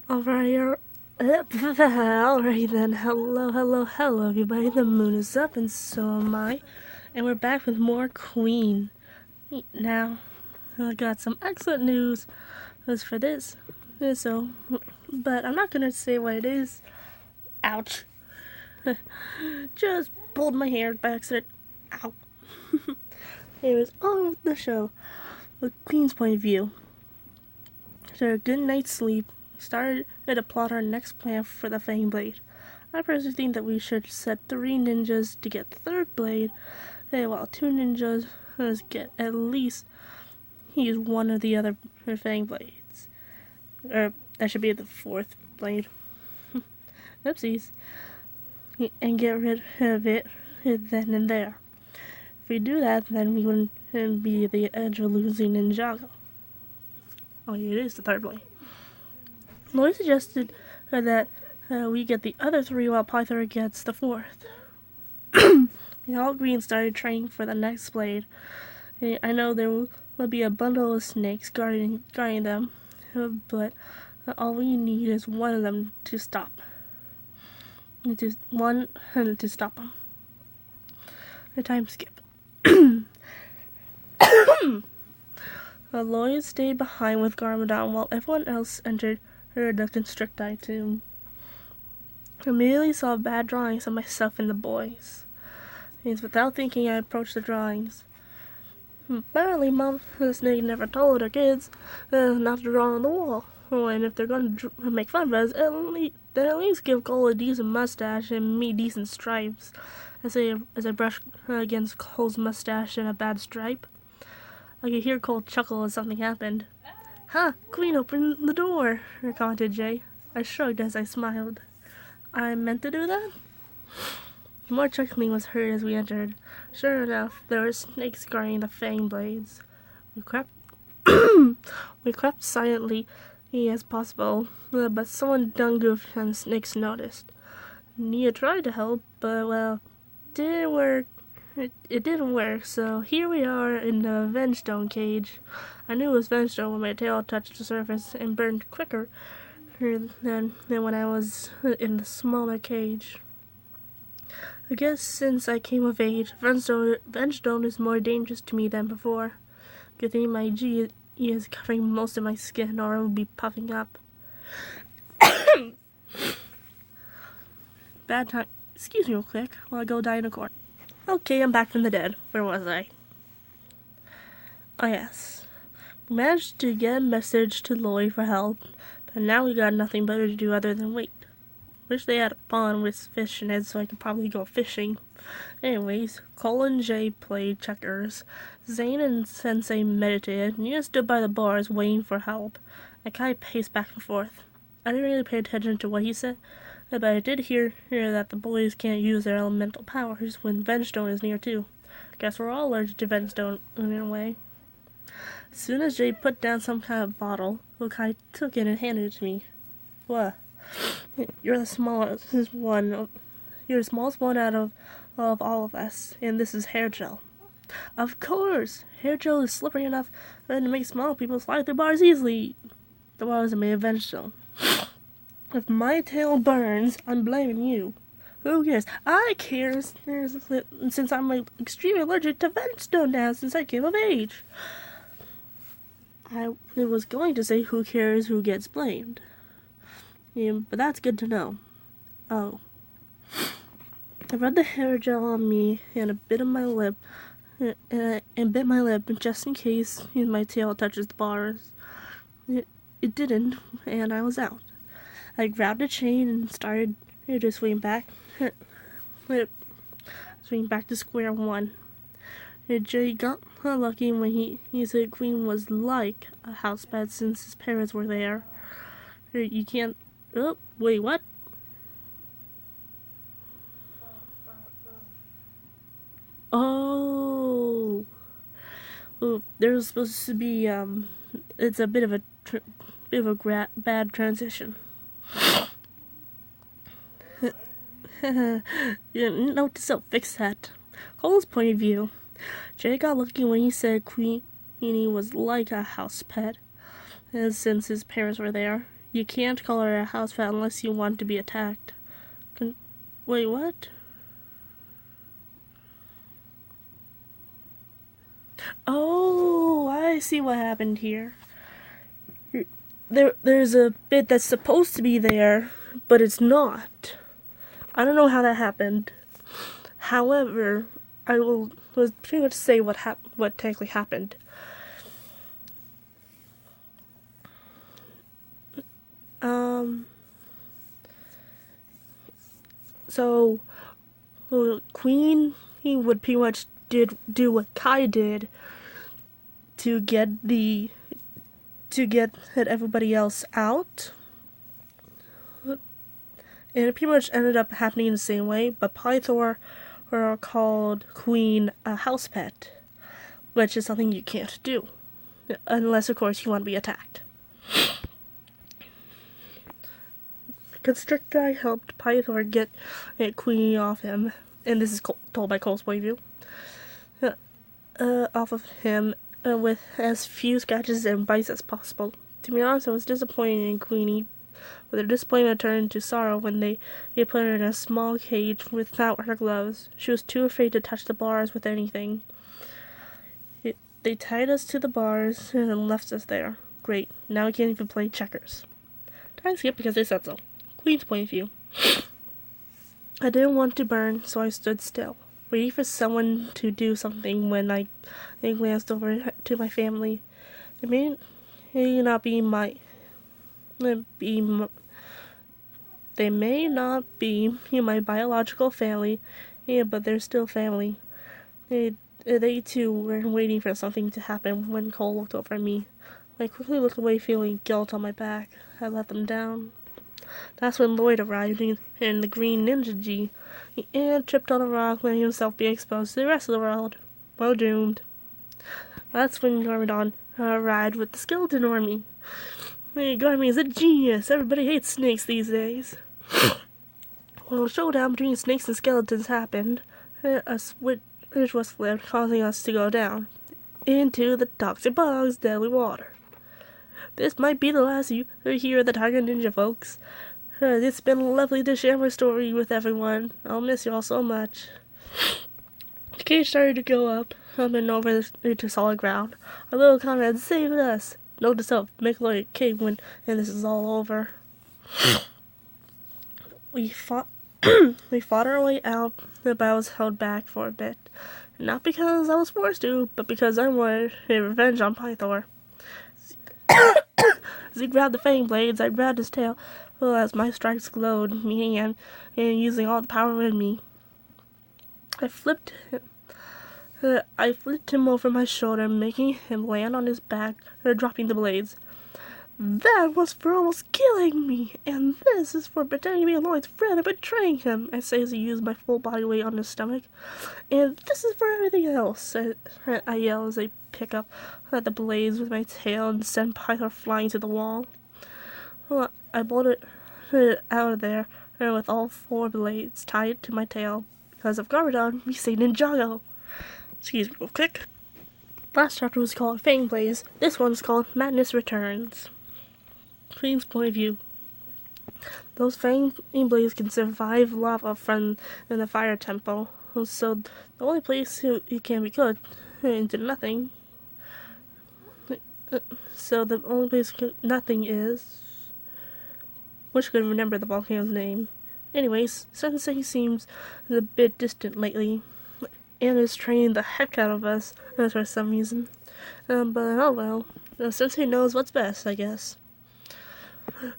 Alright, alright then. Hello, everybody. The moon is up, and so am I. And we're back with more Queen. Now, I got some excellent news as for this. So, but I'm not gonna say what it is. Ouch. Just pulled my hair by accident. Ow. It was on the show, with Queen's point of view. After a good night's sleep, we started to plot our next plan for the Fang Blade. I personally think that we should set 3 ninjas to get the third blade, while 2 ninjas get at least use one of the other Fang Blades. Or that should be the 4th blade. Oopsies. And get rid of it then and there. If we do that, then we wouldn't be at the edge of losing Ninjago. Oh, it is the 3rd blade. Lloyd suggested that we get the other 3 while Pythor gets the 4th. We all agreed and started training for the next blade. I know there will be a bundle of snakes guarding them, but all we need is one of them to stop. Just one to stop them. A time skip. Lloyd stayed behind with Garmadon while everyone else entered the Constricti tomb. I immediately saw bad drawings of myself and the boys. Without thinking, I approached the drawings. Apparently, Mom the Snake never told her kids not to draw on the wall. And if they're going to make fun of us, then at least give Cole a decent mustache and me decent stripes. As I brushed against Cole's mustache and a bad stripe. I could hear Cole chuckle as something happened. "Huh, Queen opened the door," commented Jay. I shrugged as I smiled. I meant to do that? More chuckling was heard as we entered. Sure enough, there were snakes guarding the Fang Blades. We crept silently as possible, but someone done goofed and the snakes noticed. Nia tried to help, but well, didn't work. It didn't work, so here we are in the Vengestone cage. I knew it was Vengestone when my tail touched the surface and burned quicker than when I was in the smaller cage. I guess since I came of age, Vengestone is more dangerous to me than before. Good thing my G is covering most of my skin or it would be puffing up. Bad time. Excuse me real quick while I go die in a corner. Okay, I'm back from the dead. Where was I? Oh yes. We managed to get a message to Lloyd for help, but now we got nothing better to do other than wait. Wish they had a pond with fish in it so I could probably go fishing. Anyways, Cole and Jay played checkers. Zane and Sensei meditated. Nia stood by the bars waiting for help. I kind of paced back and forth. I didn't really pay attention to what he said, but I did hear that the boys can't use their elemental powers when Vengestone is near too. Guess we're all allergic to Vengestone in a way. As soon as Jay put down some kind of bottle, Lokai took it and handed it to me. What? You're the smallest one. You're the smallest one out of all of us, and this is hair gel. Of course, hair gel is slippery enough to make small people slide through bars easily. The bars are made of Vengestone. If my tail burns, I'm blaming you. Who cares? I care since I'm extremely allergic to Vengestone now since I came of age. I was going to say who cares who gets blamed. Yeah, but that's good to know. Oh. I rubbed the hair gel on me and bit my lip just in case my tail touches the bars. It didn't, and I was out. I grabbed a chain and started to swing back to square one. Jay got lucky when he said Queen was like a house pet since his parents were there. You can't... Oh, wait, what? Oh, there's supposed to be it's a bit of a bad transition. Note to self, fix that. Cole's point of view. Jay got lucky when he said Queenie was like a house pet, since his parents were there. You can't call her a house pet unless you want to be attacked. Wait, what? Oh, I see what happened here. There's a bit that's supposed to be there, but it's not. I don't know how that happened. However, I will pretty much say what technically happened. So Queen, he would pretty much do what Kai did to get everybody else out. And it pretty much ended up happening in the same way, but Pythor called Queen a house pet, which is something you can't do. Unless, of course, you want to be attacked. Constrictor helped Pythor get Queenie off him, and this is told by Cole's point of view. Off of him with as few scratches and bites as possible. To be honest, I was disappointed in Queenie, but their disappointment turned to sorrow when they put her in a small cage without her gloves. She was too afraid to touch the bars with anything. They tied us to the bars and left us there. Great, now we can't even play checkers. I skip because they said so. Queen's point of view. I didn't want to burn, so I stood still, waiting for someone to do something. When I glanced over to my family, they may not be my biological family, but they're still family. They too were waiting for something to happen when Cole looked over at me. I quickly looked away, feeling guilt on my back. I let them down. That's when Lloyd arrived in the green Ninja G and tripped on a rock, letting himself be exposed to the rest of the world. Well doomed. That's when Garmadon arrived with the skeleton army. Hey, Garmy is a genius. Everybody hates snakes these days. When a showdown between snakes and skeletons happened, a switch was flipped, causing us to go down into the toxic bog's deadly water. This might be the last you hear of the Tiger Ninja, folks. It's been lovely to share my story with everyone. I'll miss you all so much. The cage started to go up and over to solid ground. Our little comrade saved us. Note to self, make Lloyd cave when this is all over. We fought our way out, but I was held back for a bit. Not because I was forced to, but because I wanted revenge on Pythor. As he grabbed the fang blades, I grabbed his tail as my strikes glowed, meaning and using all the power in me. I flipped him over my shoulder, making him land on his back, dropping the blades. That was for almost killing me, and this is for pretending to be Lloyd's friend and betraying him, I say as he used my full body weight on his stomach. And this is for everything else, I yell as I pick up the blades with my tail and send Pythor flying to the wall. Well, I bolted out of there with all 4 blades tied to my tail. Because of Garmadon, we say Ninjago. Excuse me real quick. Last chapter was called Fang Blaze. This one's called Madness Returns. Queen's point of view. Those Fang Blades can survive lava from in the fire temple. So the only place it can be cooked into nothing. So the only place nothing is. Wish I could remember the volcano's name. Anyways, Sensei seems a bit distant lately, and is training the heck out of us for some reason. But oh well, Sensei knows what's best, I guess.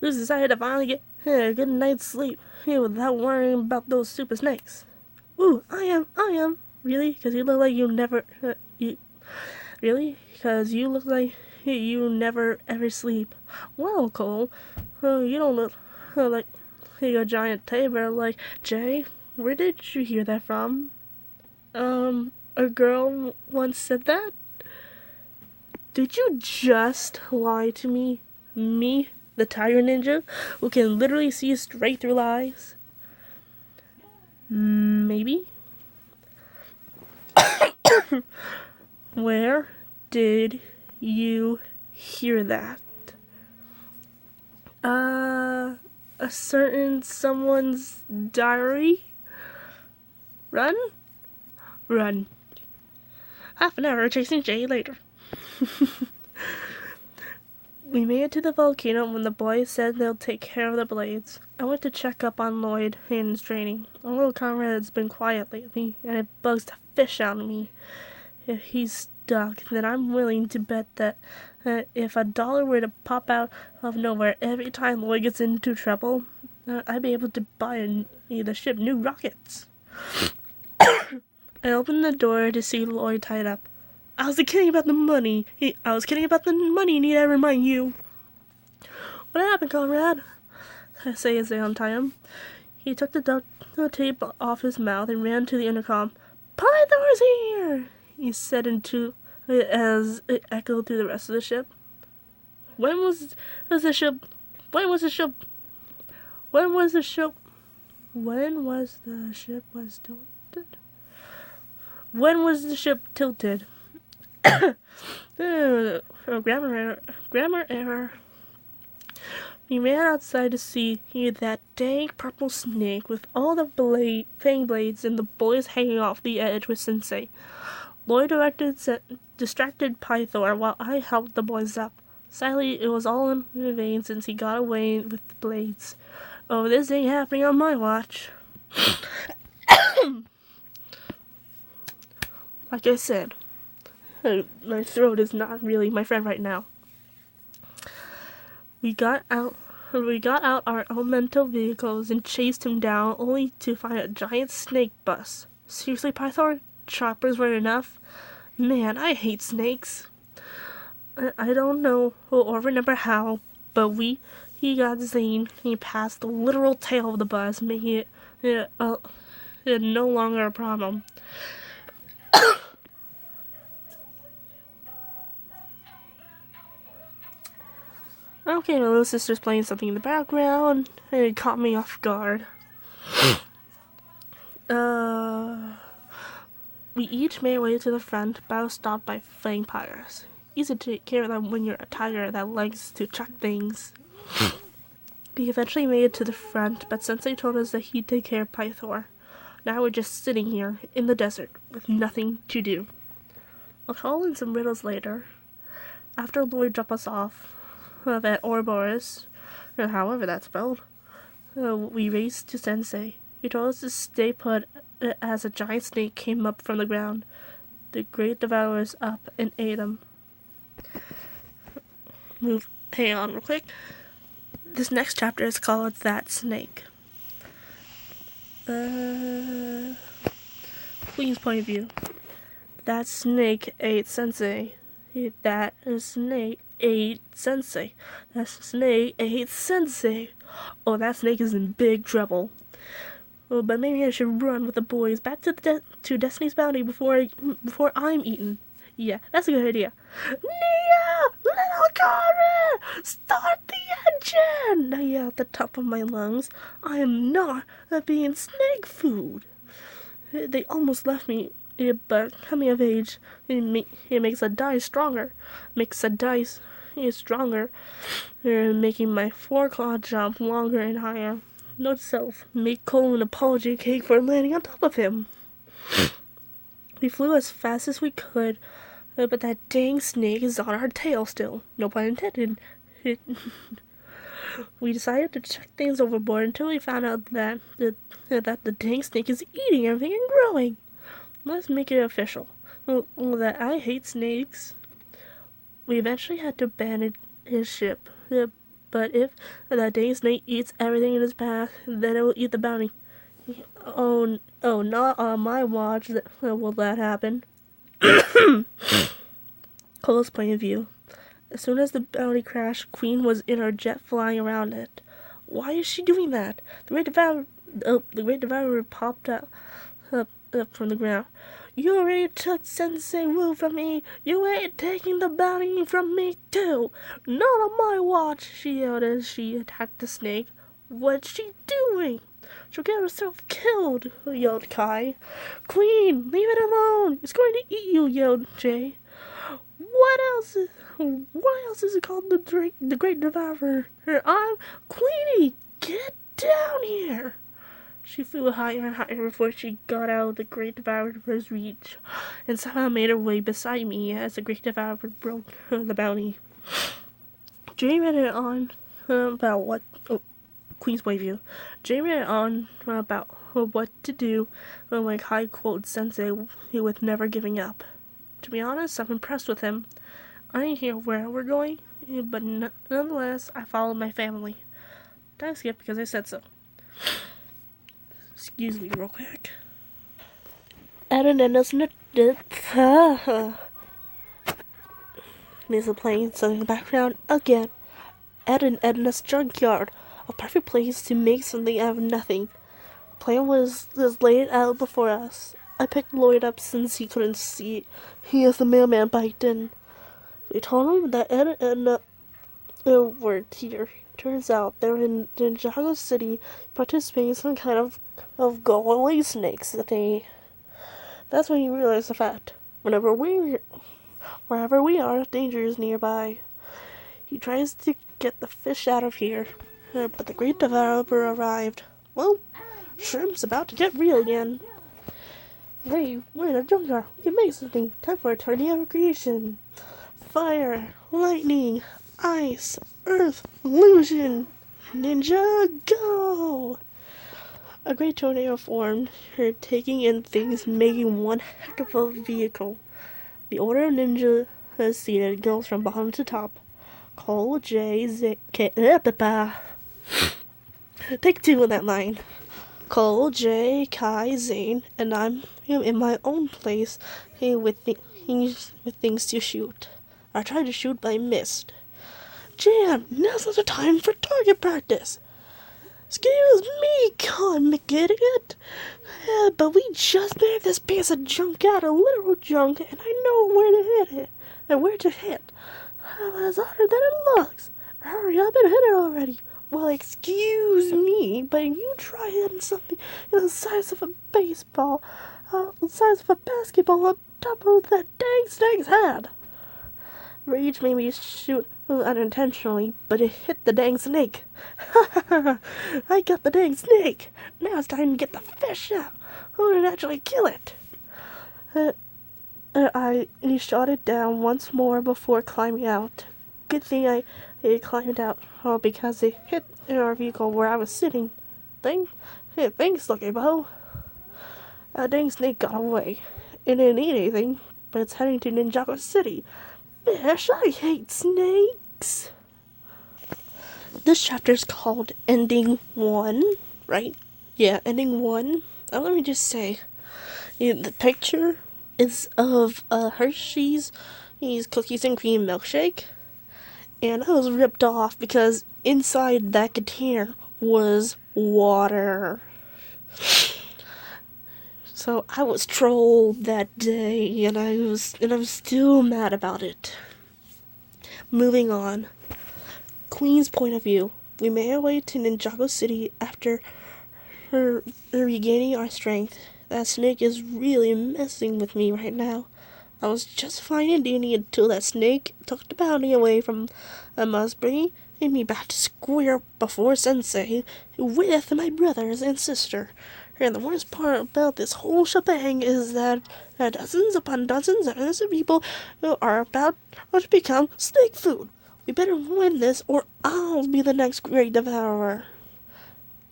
Who's decided to finally get a good night's sleep without worrying about those super snakes? Ooh, I am. Really? Because you look like you never. Really? Because you look like you never ever sleep. Well, Cole, you don't look like a giant tabor like Jay. Where did you hear that from? A girl once said that? Did you just lie to me? Me, the Tiger Ninja, who can literally see straight through lies? Maybe? Where did you hear that? A certain someone's diary? Run? Run. Half an hour chasing Jay later. We made it to the volcano when the boys said they'll take care of the blades. I went to check up on Lloyd in his training. Our little comrade has been quiet lately, and it bugs the fish out of me. If he's stuck, then I'm willing to bet that if $1 were to pop out of nowhere every time Lloyd gets into trouble, I'd be able to buy the ship new rockets. I opened the door to see Lloyd tied up. I was kidding about the money. Need I remind you? What happened, comrade? I say as I untie him. He took the tape off his mouth and ran to the intercom. Pythor's here! He said as it echoed through the rest of the ship. When was the ship tilted? Grammar error. We ran outside to see that dang purple snake with all the fang blades and the boys hanging off the edge with Sensei. Lloyd distracted Pythor while I helped the boys up. Sadly, it was all in vain since he got away with the blades. Oh, this ain't happening on my watch. Like I said, my throat is not really my friend right now. We got out our elemental vehicles and chased him down, only to find a giant snake bus. Seriously, Pythor? Choppers weren't enough? Man, I hate snakes. I don't know or remember how, but he got Zane. He passed the literal tail of the bus, making it no longer a problem. Okay, my little sister's playing something in the background, and it caught me off guard. We each made our way to the front, but I was stopped by vampires. Easy to take care of them when you're a tiger that likes to chuck things. We eventually made it to the front, but Sensei told us that he'd take care of Pythor. Now we're just sitting here in the desert with nothing to do. I'll call in some riddles later. After Lloyd dropped us off at Ouroboros, or however that's spelled, we raced to Sensei. He told us to stay put as a giant snake came up from the ground. The great devourers up and ate him. Hang on real quick. This next chapter is called That Snake. Queen's point of view. That snake ate Sensei. That snake ate Sensei. That snake ate Sensei. Oh, that snake is in big trouble. Oh, but maybe I should run with the boys back to Destiny's Bounty before I'm eaten. Yeah, that's a good idea. Nia! Little Cara! Start the engine! I yelled at the top of my lungs. I am not being snake food. They almost left me, but coming of age, it makes a die stronger. Makes a dice stronger, making my foreclaw jump longer and higher. Note self, make Cole an apology cake for landing on top of him. We flew as fast as we could, but that dang snake is on our tail still. No pun intended. We decided to check things overboard until we found out that the dang snake is eating everything and growing. Let's make it official. That I hate snakes. We eventually had to abandon his ship. But if that dang snake eats everything in his path, then it will eat the bounty. Oh, not on my watch will that happen. Cole's point of view. As soon as the bounty crashed, Queen was in her jet flying around it. Why is she doing that? The Great Devourer popped up from the ground. You already took Sensei Wu from me. You ain't taking the bounty from me, too. Not on my watch, she yelled as she attacked the snake. What's she doing? She'll get herself killed, yelled Kai. Queen, leave it alone. It's going to eat you, yelled Jay. Why else is it called the Great Devourer? I'm Queenie! Get down here! She flew higher and higher before she got out of the Great Devourer's reach, and somehow made her way beside me as the Great Devourer broke the bounty. Jane read it on about what... Oh, Queen's point of view. Jane read it on about what to do when Kai quote Sensei with never giving up. To be honest, I'm impressed with him. I didn't hear where we're going, but nonetheless, I followed my family. Did I skip because I said so? Excuse me real quick. There's a plane sung in the background again. Ed and Edna's junkyard. A perfect place to make something out of nothing. The plan was laid out before us. I picked Lloyd up since he couldn't see. He as the mailman biked in. We told him that Ed and Edna were here. Turns out they were in Ninjago City participating in some kind of go-away snakes thing. That's when he realized the fact. Wherever we are, danger is nearby. He tries to get the fish out of here, but the Great Devourer arrived. Well, shrimp's about to get real again. Hey, we're in a junkyard. We can make something. Time for a tornado of creation. Fire, lightning, ice, earth, illusion. Ninja, go! A great tornado formed, taking in things, making one heck of a vehicle. The order of ninja seated goes from bottom to top. Cole, J, Z, K, Take two in that line. Cole, J, Kai, Zane, and I'm in my own place with things to shoot. I tried to shoot, but I missed. Jan, now's not the time for target practice. Excuse me, comic idiot. But we just made this piece of junk out of literal junk, and I know where to hit it. And where to hit. It's harder than it looks. Hurry up and hit it already. Well, excuse me, but you try hitting something the size of a baseball, the size of a basketball on top of that dang snake's head. Rage made me shoot unintentionally, but it hit the dang snake. I got the dang snake. Now it's time to get the fish out. I'm gonna actually kill it. I shot it down once more before climbing out. Good thing I climbed out because it hit our vehicle where I was sitting. Thanks, Lucky Bo. A dang snake got away. It didn't eat anything, but it's heading to Ninjago City. Fish, I hate snakes. This chapter is called Ending 1, right? Yeah, Ending 1. Let me just say, the picture is of Hershey's cookies and cream milkshake. And I was ripped off because inside that container was water. So I was trolled that day, and I'm still mad about it. Moving on. Queen's point of view. We made our way to Ninjago City after her regaining our strength. That snake is really messing with me right now. I was just fine and dandy until that snake took the bounty away from us, bringing me back to square before Sensei with my brothers and sister. And the worst part about this whole shebang is that dozens upon dozens of innocent people are about to become snake food. We better win this, or I'll be the next Great Devourer.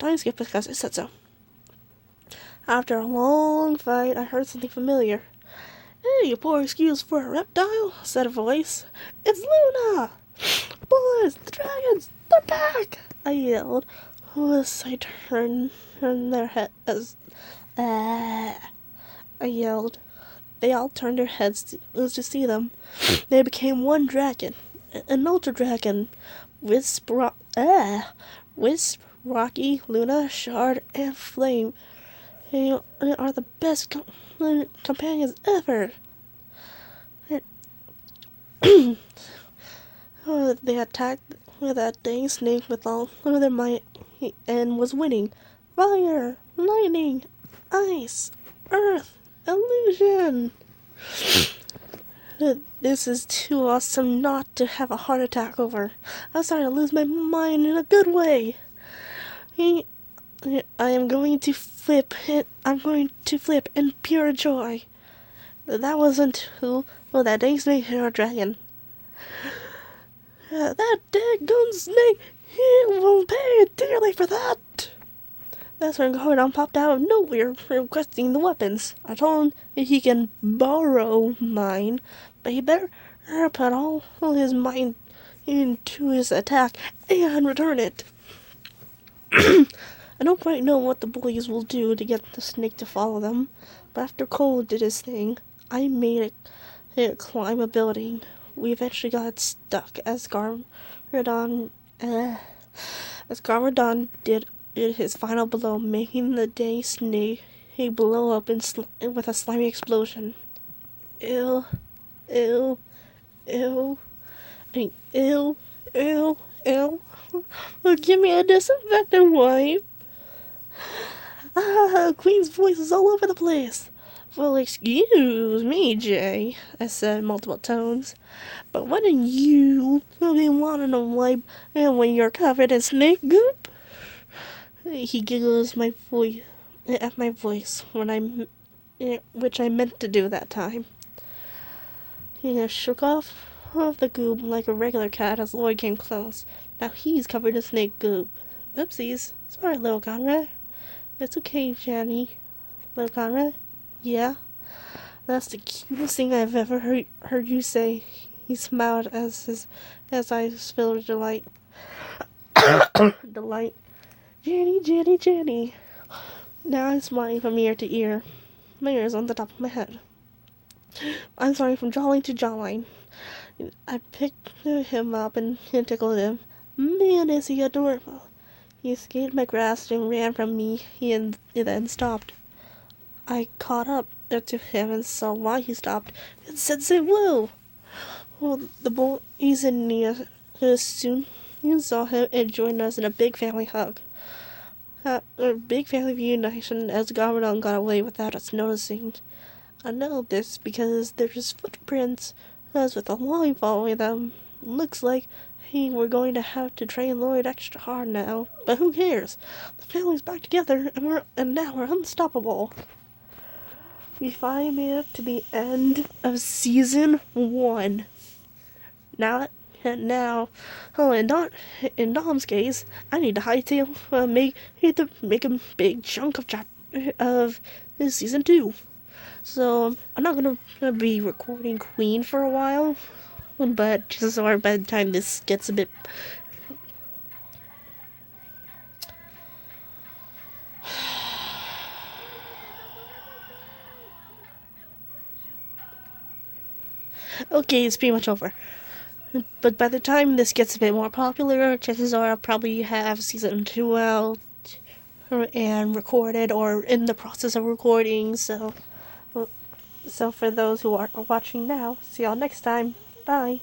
Time skip because I said so. After a long fight, I heard something familiar. Hey, you poor excuse for a reptile, said a voice. It's Luna! Boys, the dragons, they're back! I yelled. As I turned their heads, I yelled. They all turned their heads to see them. They became one dragon, an ultra dragon. Wisp, Rocky, Luna, Shard, and Flame. They are the best companions ever. They attacked that dang snake with all of their might and was winning. Fire, lightning, ice, earth, illusion. This is too awesome not to have a heart attack over. I'm starting to lose my mind in a good way. He, I am going to flip. I'm going to flip in pure joy. That wasn't who. Well, that dang snake hit dragon. That daggone snake, he will pay dearly for that. That's when Gordon popped out of nowhere requesting the weapons. I told him that he can borrow mine, but he better put all his mind into his attack and return it. I don't quite know what the boys will do to get the snake to follow them, but after Cole did his thing, I made it climb a building. We eventually got stuck as Garmadon did his final blow, making the day snake blow up with a slimy explosion. Ew, ew, ew, ew, ew, ew. Give me a disinfectant wipe. Queen's voice is all over the place. Well, excuse me, Jay, I said in multiple tones, but wouldn't you be wanting to wipe when you're covered in snake goop? He giggles at my voice which I meant to do that time. He shook off the goop like a regular cat as Lloyd came close. Now he's covered in snake goop. Oopsies. Sorry, little Conrad. It's okay, Jenny. Little Conrad? Yeah? That's the cutest thing I've ever heard you say. He smiled as eyes filled with delight. Delight. Jenny, Jenny, Jenny. Now I'm smiling from ear to ear. My ears on the top of my head. I'm sorry, from jawline to jawline. I picked him up and tickled him. Man, is he adorable. He escaped my grasp and ran from me, and then stopped. I caught up to him and saw why he stopped, and said, "Say whoa!" Well, the boys and Nia soon saw him and joined us in a big family hug. A big family reunion as Garmadon got away without us noticing. I know this because there's footprints, as with a line following them. Looks like we're going to have to train Lloyd extra hard now, but who cares? The family's back together, and now we're unstoppable. We finally made it to the end of season 1. Now, in Dom's case, I need to hightail make a big chunk of season 2. So I'm not gonna be recording Queen for a while, but just so by the time this gets a bit. Okay, it's pretty much over. But by the time this gets a bit more popular, chances are I'll probably have season 2 out and recorded or in the process of recording. So for those who are watching now, see y'all next time. Bye.